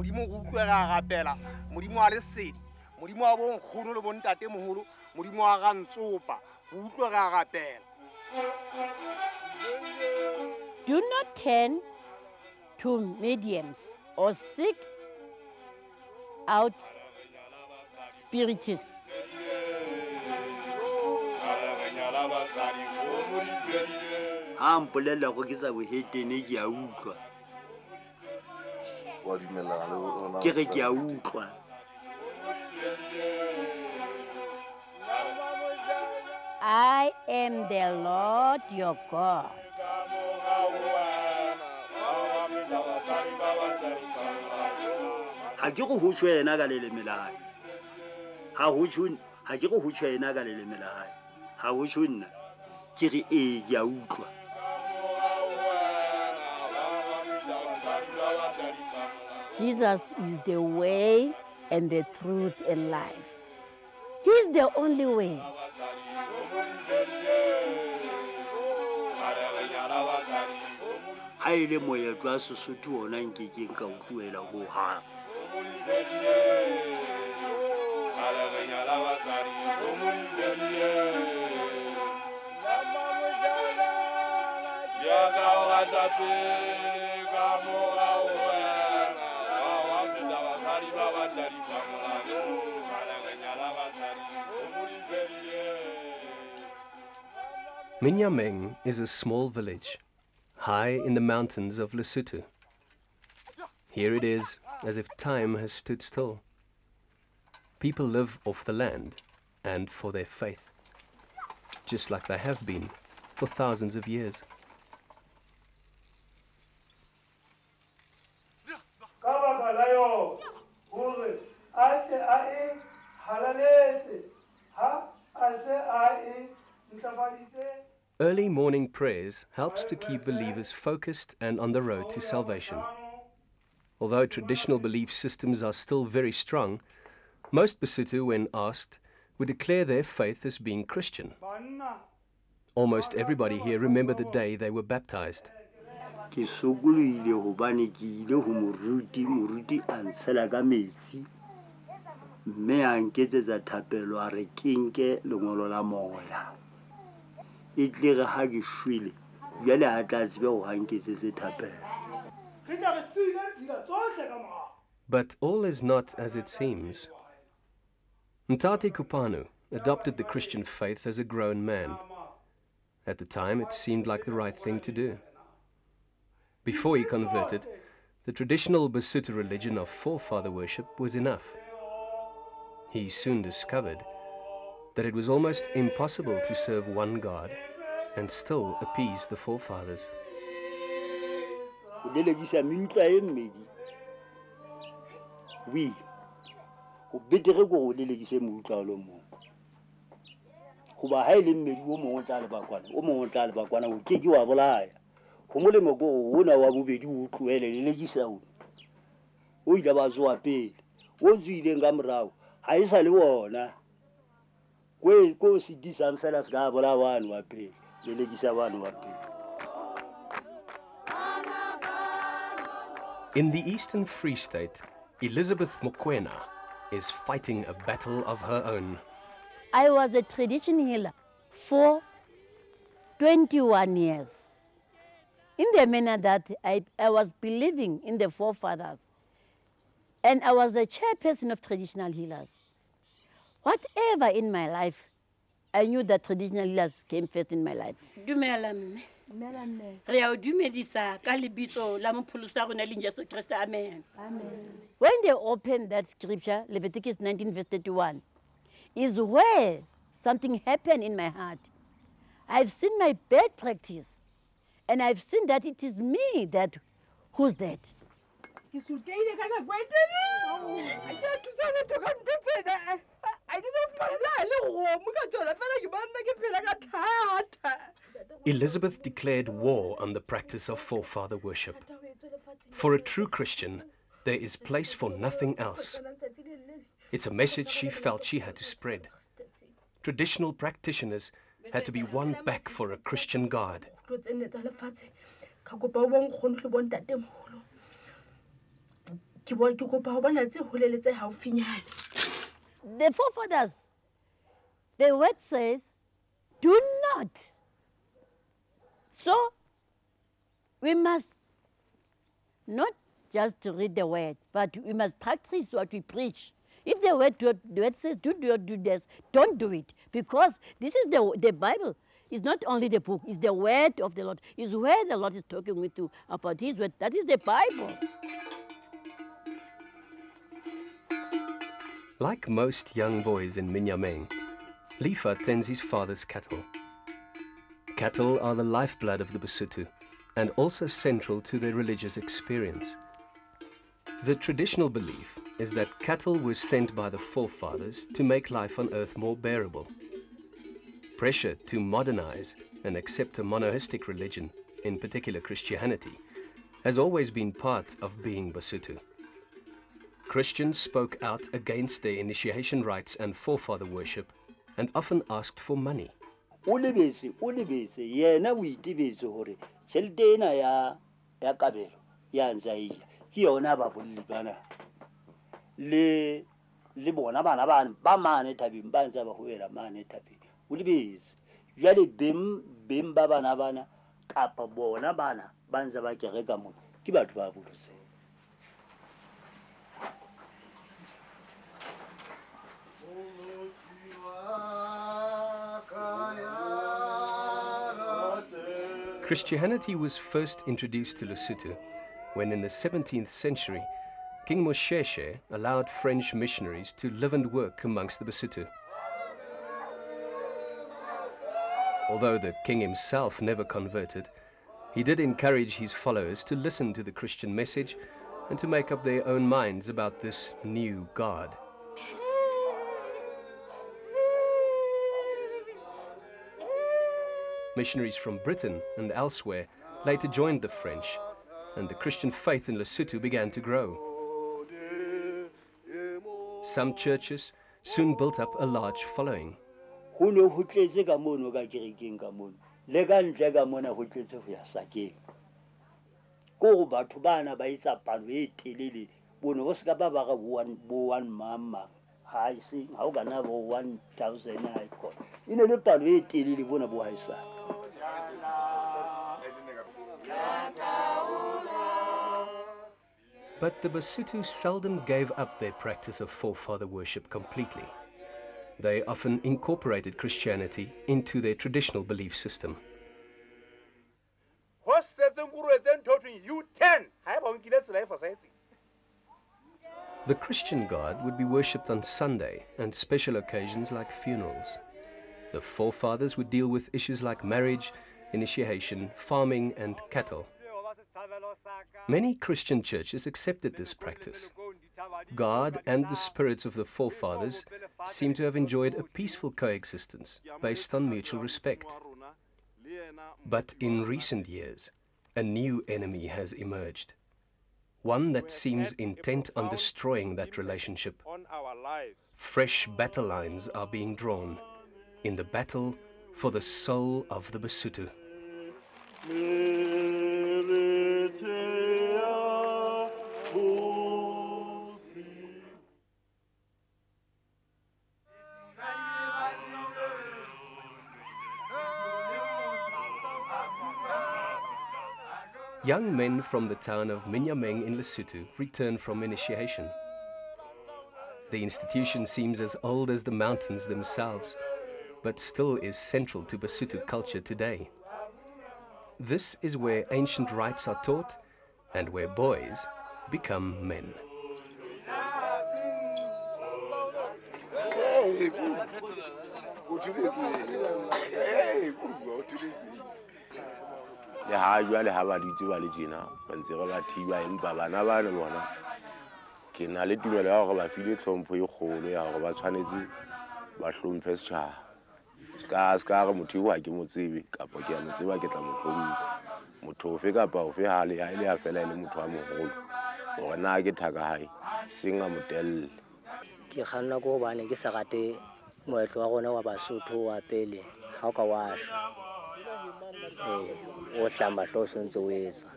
modimo go utlwe ga gapela modimo wa lesedi modimo wa bonkgono le bontate moholo modimo wa ga ntsopa go utlwe ga gapela. Do not turn to mediums or seek out spiritists. Ha mpolela go ke sa bohetene ke a utlwa. Ke re ke a utlwa. I am the Lord your God. Ha ke go hutshwe ena ka leleme la hae. Ha hutshwe ha ke go hutshwe ena ka leleme la hae. Ha hutshwe nna ke re ke a utlwa. Jesus is the way and the truth and life. He's the only way. Ha ile moetlo a Sesotho ona nkeke nka utlwela ho ha. Minya is a small village, high in the mountains of Lesotho. Here it is as if time has stood still. People live off the land and for their faith, just like they have been for thousands of years. Early morning prayers helps to keep believers focused and on the road to salvation. Although traditional belief systems are still very strong, most Basotho, when asked, would declare their faith as being Christian. Almost everybody here remember the day they were baptized. Ke sokolohile hobane ke ile ho moruti a ntshela ka metsi mme a nketsetsa thapelo a re ke nke lengolo la moya e tle ha ke shwele jale a tla tsebe ho hanketsetse thapelo. But all is not as it seems. Ntate Kupanu adopted the Christian faith as a grown man. At the time, it seemed like the right thing to do. Before he converted, the traditional Basotho religion of forefather worship was enough. He soon discovered that it was almost impossible to serve one God and still appease the forefathers. Oui. O betere go o lelekise moutla o lo mo. Go ba ha ile mmedi o mongwe tla le bakwana, o mongwe tla le bakwana o ke wa bolaya. Go molemo go wona wa bobedi o tloele lelekisa o. O ile ba zoa pele. O zwile nga morao. Ha isa le wona. Ko se disang fela se ka bola wana wa pele. Lelekisa bana wa pele. In the Eastern Free State, Elizabeth Mokoena is fighting a battle of her own. I was a tradition healer for 21 years. In the manner that I was believing in the forefathers. And I was the chairperson of traditional healers. Whatever in my life, I knew that traditional healers came first in my life. Amen. When they opened that scripture, Leviticus 19 verse 31, is where something happened in my heart. I've seen my bad practice, and I've seen that it is me that, who's that? Elizabeth declared war on the practice of forefather worship. For a true Christian, there is place for nothing else. It's a message she felt she had to spread. Traditional practitioners had to be won back for a Christian God. Ke ke kopa ho bona tse holele tse haufinyana. The forefathers, the word says, do not. So, we must not just read the word, but we must practice what we preach. If the word says, do not do this, don't do it. Because this is the Bible. It's not only the book, it's the word of the Lord. It's where the Lord is talking with you about his word. That is the Bible. Like most young boys in Minya, Lifa tends his father's cattle. Cattle are the lifeblood of the Basotho and also central to their religious experience. The traditional belief is that cattle were sent by the forefathers to make life on earth more bearable. Pressure to modernize and accept a monotheistic religion, in particular Christianity, has always been part of being Basotho. Christians spoke out against their initiation rites and forefather worship and often asked for money. O lebetse yena o itebetse hore tjhelete ena ya kabelo ya ntshaia ke yona ba bolli bana le bona bana ba mane thabeng ba ntse ba hoela mane thabeng o lebetse jwale bem ba bana kapa bona bana ba ntse ba kereka mona ke batho ba bolotse. Christianity was first introduced to Lesotho when in the 17th century, King Moshesh allowed French missionaries to live and work amongst the Basotho. Although the king himself never converted, he did encourage his followers to listen to the Christian message and to make up their own minds about this new God. Missionaries from Britain and elsewhere later joined the French, and the Christian faith in Lesotho began to grow. Some churches soon built up a large following. But the Basotho seldom gave up their practice of forefather worship completely. They often incorporated Christianity into their traditional belief system. The Christian God would be worshipped on Sunday and special occasions like funerals. The forefathers would deal with issues like marriage, initiation, farming, and cattle. Many Christian churches accepted this practice. God and the spirits of the forefathers seem to have enjoyed a peaceful coexistence based on mutual respect. But in recent years, a new enemy has emerged. One that seems intent on destroying that relationship. Fresh battle lines are being drawn in the battle for the soul of the Basotho. Young men from the town of Minya in Lesotho return from initiation. The institution seems as old as the mountains themselves, but still is central to Basotho culture today. This is where ancient rites are taught and where boys become men. Le ha jwale ha ba ditse ba le jena ba ntse ba thiba empa bana ba le bona ke na le tumelo ya gore ba file tlhompho e kgolo ya gore ba tshwanetse ba hlomphe setšhaba ska re motho wa ke mo tsebe kapa ke a mo tseba ke tla mo hlompha motho ofe kapa ofe ha le ya fela le motho wa mogolo gore na ke thaka hae senga motelle ke kganna go bane ke sa rate moetlo wa gona wa Basotho wa pele ha o ka wa shwa o hlamba hloso ntse o etsa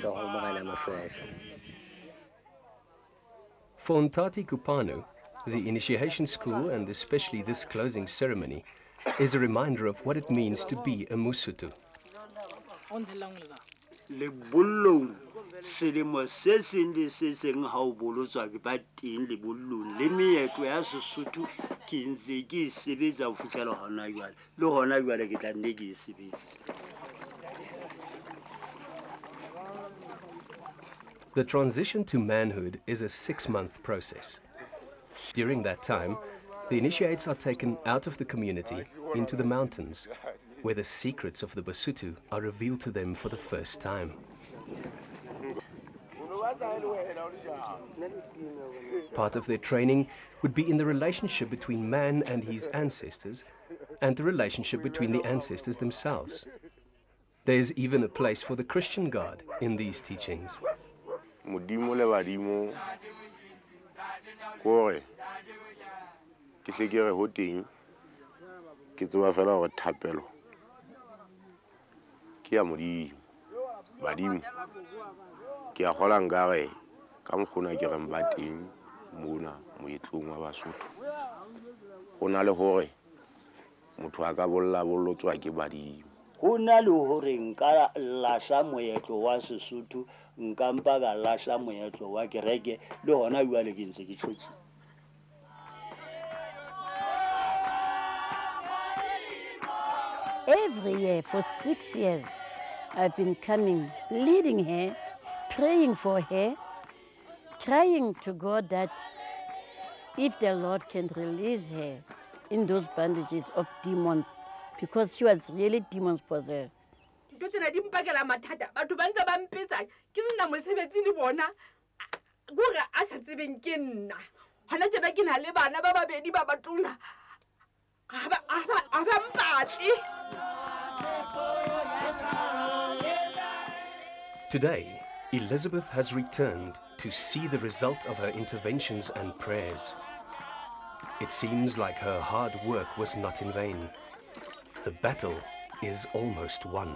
ho mogala Moshweshwe For Ntati Kupanu, the initiation school, and especially this closing ceremony, is a reminder of what it means to be a Musutu. Lebollong selemo se seng le se seng ha o bolotswa ke ba teng lebollong le meetlo ya Sesotho ke ntse ke e sebetsa ho fihlela hona jwale le hona jwale ke tla nne ke e sebetsa. The transition to manhood is a 6-month process. During that time, the initiates are taken out of the community into the mountains, where the secrets of the Basotho are revealed to them for the first time. Part of their training would be in the relationship between man and his ancestors, and the relationship between the ancestors themselves. There's even a place for the Christian God in these teachings. Modimo le badimo kore ke se ke re ho teng ke tseba fela gore thapelo ke ya modimo badimo ke a gola nkare ka mokgona ke reng ba teng mona moetlong wa Basotho go na le gore motho a ka bolla bollotswa ke badimo. Ho na le hore nka lahla moetlo wa Sesotho nka mpa ka lahla moetlo wa kereke le hona jwale ke ntse ke tshotse. Every year for 6 years, I've been coming, leading her, praying for her, crying to God that if the Lord can release her in those bandages of demons, because she was really demons possessed. Today, Elizabeth has returned to see the result of her interventions and prayers. It seems like her hard work was not in vain. The battle is almost won.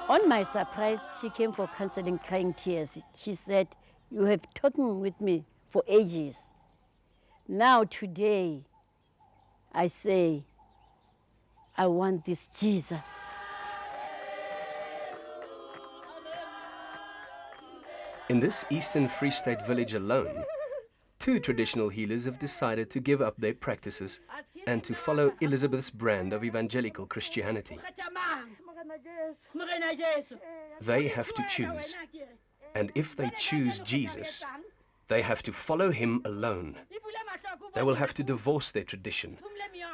On my surprise, she came for counseling, crying tears. She said, "You have talked with me for ages. Now today, I say, I want this Jesus." In this Eastern Free State village alone, 2 traditional healers have decided to give up their practices and to follow Elizabeth's brand of evangelical Christianity. They have to choose, and if they choose Jesus, they have to follow him alone. They will have to divorce their tradition,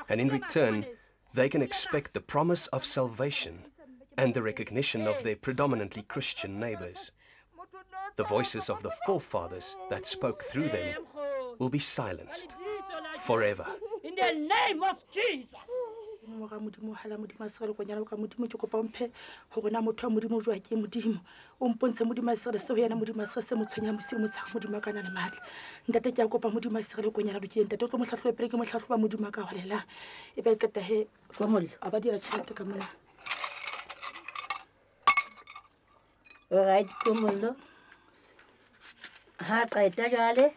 and in return, they can expect the promise of salvation and the recognition of their predominantly Christian neighbors. The voices of the forefathers that spoke through them will be silenced forever. In the name of Jesus. Modimo hala modimo a segele go nyala ka modimo ke kopa mphe go gona motho wa modimo jwa ke modimo o mpontshe modimo a segele se go yana modimo a segele se mo tshwenya mosimo tsha modimo a kana le matla ntate ke a kopa modimo a segele go nyala ke ntate o tlo mo tlhatlhobe pele ke mo tlhatlhoba modimo a ka holela e be kata he go mollo a ba dira tšhelete ka mona. All right, Kumullo. Ha qaeta jale.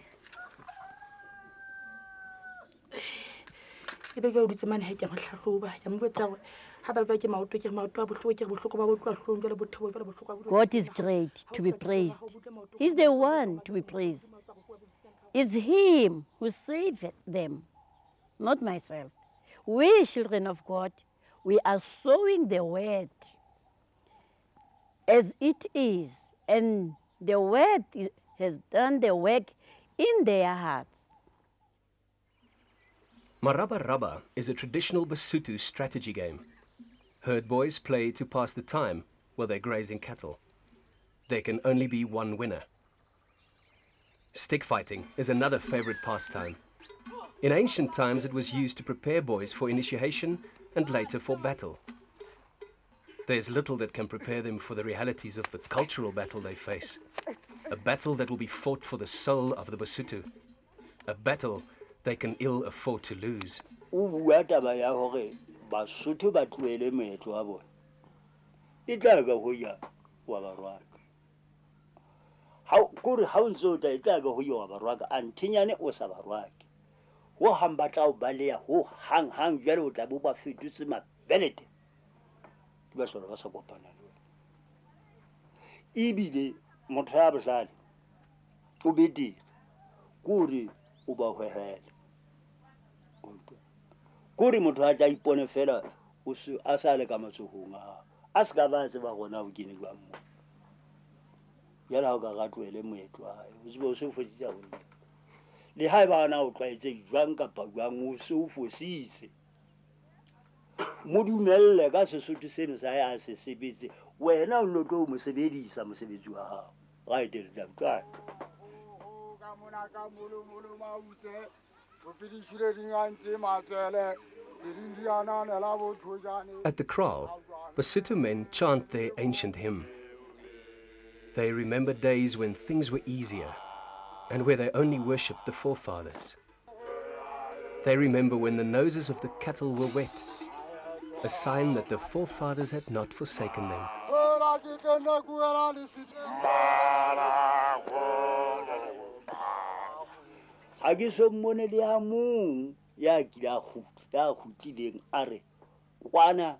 E be o ditse mane ha ke mo tlhatlhoba ya mo botsa gore ha ba ke maoto ke maoto a bohloko ke bohloko ba botlwa hlong jale bothebo jale bohloko. God is great to be praised. He's the one to be praised. It's him who saved them, not myself. We children of God, we are sowing the word as it is, and the word has done the work in their hearts. Maraba Raba is a traditional Basotho strategy game. Herd boys play to pass the time while they're grazing cattle. There can only be one winner. Stick fighting is another favorite pastime. In ancient times, it was used to prepare boys for initiation and later for battle. There's little that can prepare them for the realities of the cultural battle they face. A battle that will be fought for the soul of the Basotho. A battle they can ill afford to lose. O bua taba ya hore Basotho ba tloele moetlo wa bona. E tla ka ho ya wa ba rwaka. kore ha o ntse o tla e tla ke ho yo ba rwaka anthenyane o sa ba rwake ho hamba tla o baleya ho hang jwale o tla bo ba fetutse mabelete ke ba hlola ba sa kopana le wena ebile motho ya bohlale o betere kore o ba hwehele kore motho a tla ipone fela a sa le ka matsohong a se ka ba tseba gona ho kene jwang mo jala ha o ka gatloele moetlo wa hae o tsebe o se o fositse haholo le ha e ba na o tlwaetse jwang kapa jwang o se o fositse mo dumelle ka Sesotho seno sa hae a se sebetse wena o no tlo mo sebedisa mosebetsi wa hao right is that right. At the kraal, Basotho men chant their ancient hymn. They remember days when things were easier and where they only worshipped the forefathers. They remember when the noses of the cattle were wet, a sign that the forefathers had not forsaken them. Ha ke so mmone le ha mong ya khutileng a re kwana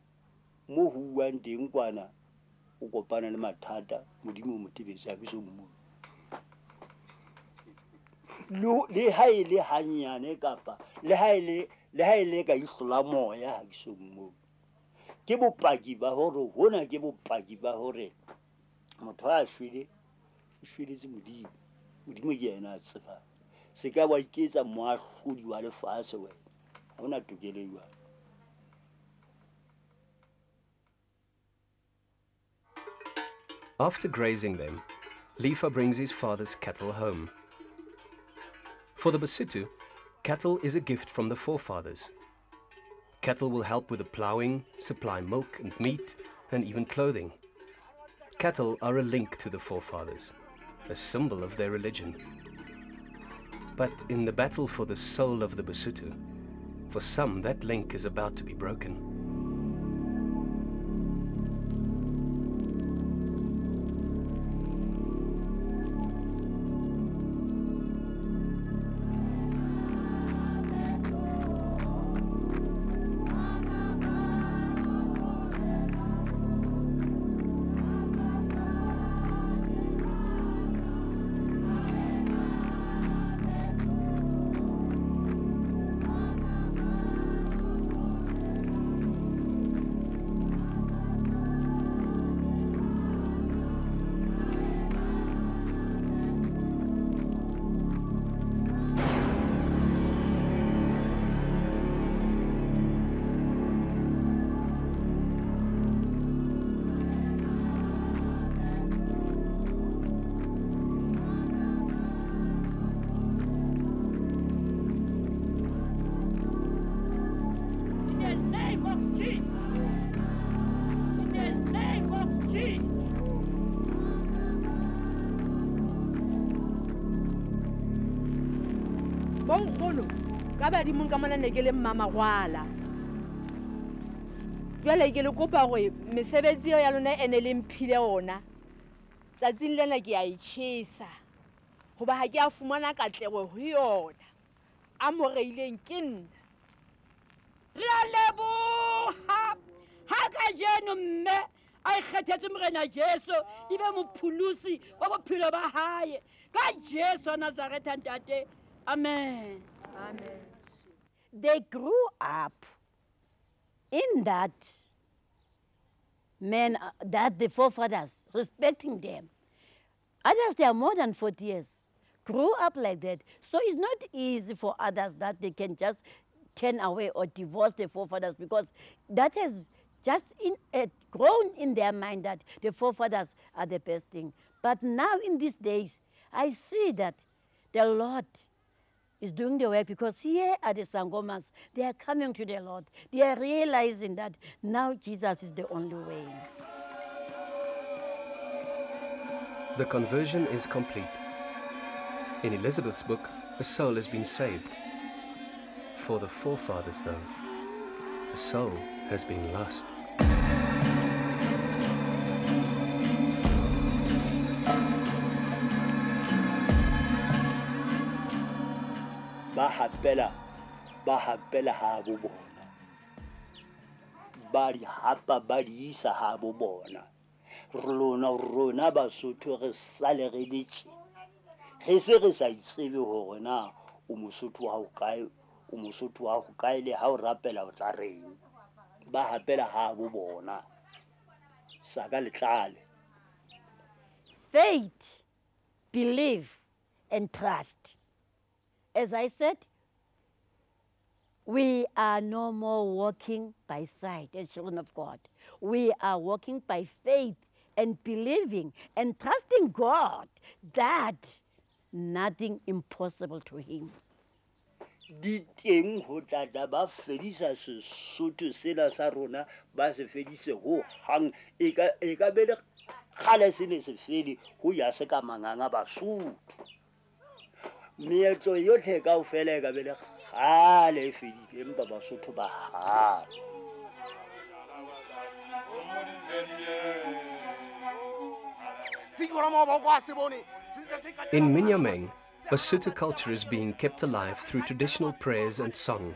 mo ho buang teng kwana o kopana le mathata modimo mo tebetse ha ke so mmone le ha e le hanyane kapa le ha e le ka ihlola moya ha ke so mmone ke bopaki ba hore hona ke bopaki ba hore motho a shwele modimo ke yena a tseba se ka wa iketsa moahlodi wa lefatshe wena ha ona tokelo e jwalo. After grazing them, Lifa brings his father's cattle home. For the Basotho, cattle is a gift from the forefathers. Cattle will help with the ploughing, supply milk and meat, and even clothing. Cattle are a link to the forefathers, a symbol of their religion. But in the battle for the soul of the Basotho, for some that link is about to be broken. bonkgono ka badimong ka mona ne ke le mmamagwala jwale ke le kopa gore mesebetsi eo ya lona ene le mphile ona tsatsing lena ke a itšhesa goba ga ke a fumana katlego go yona a mo reileng ke nna re a leboga ga ka jeno mme a ikgethetse morena jesu e be mopholosi wa bophelo ba gae ka jesu wa nazareta ntate amen. amen. They grew up in that men, that the forefathers, respecting them. Others, they are more than 40 years, grew up like that. So it's not easy for others that they can just turn away or divorce the forefathers, because that has just grown in their mind that the forefathers are the best thing. But now in these days, I see that the Lord is doing the work, because here at the Sangomas, they are coming to the Lord. They are realizing that now Jesus is the only way. The conversion is complete. In Elizabeth's book, a soul has been saved. For the forefathers, though, a soul has been lost. ba hapela ha bo bona, ba di hapa ba di isa ha bo bona. Rona Basotho re sale re ditse, re se re sa itsebe hore na o Mosotho wa ho kae, o Mosotho wa ho kae le ha o rapela o tla reng. Ba hapela ha bo bona saka letlale. Faith, belief, and trust. As I said, we are no more walking by sight as children of God. We are walking by faith and believing and trusting God that nothing impossible to him. Di teng ho tla ba fedisa Sesotho sena sa rona, ba se fedise ho hang e ka be le kgale se ne se fedi ho ya se ka manganga Basotho. Meetlo yotlhe kaofela e ka be le kgale e fedile, empa Basotho ba ha. In Minya, Basotho culture is being kept alive through traditional prayers and song.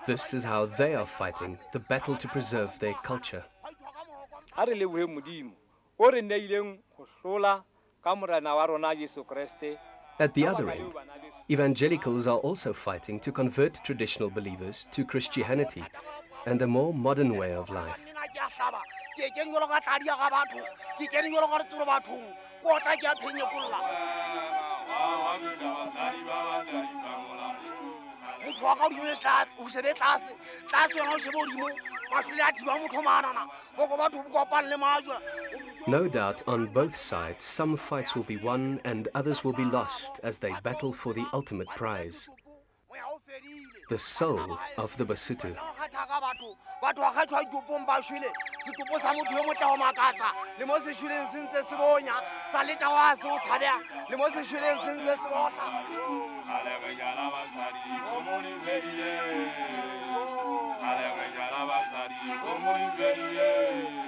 This is how they are fighting the battle to preserve their culture. At the other end, evangelicals are also fighting to convert traditional believers to Christianity and a more modern way of life. No doubt on both sides some fights will be won and others will be lost as they battle for the ultimate prize, the soul of the Basotho. Allez,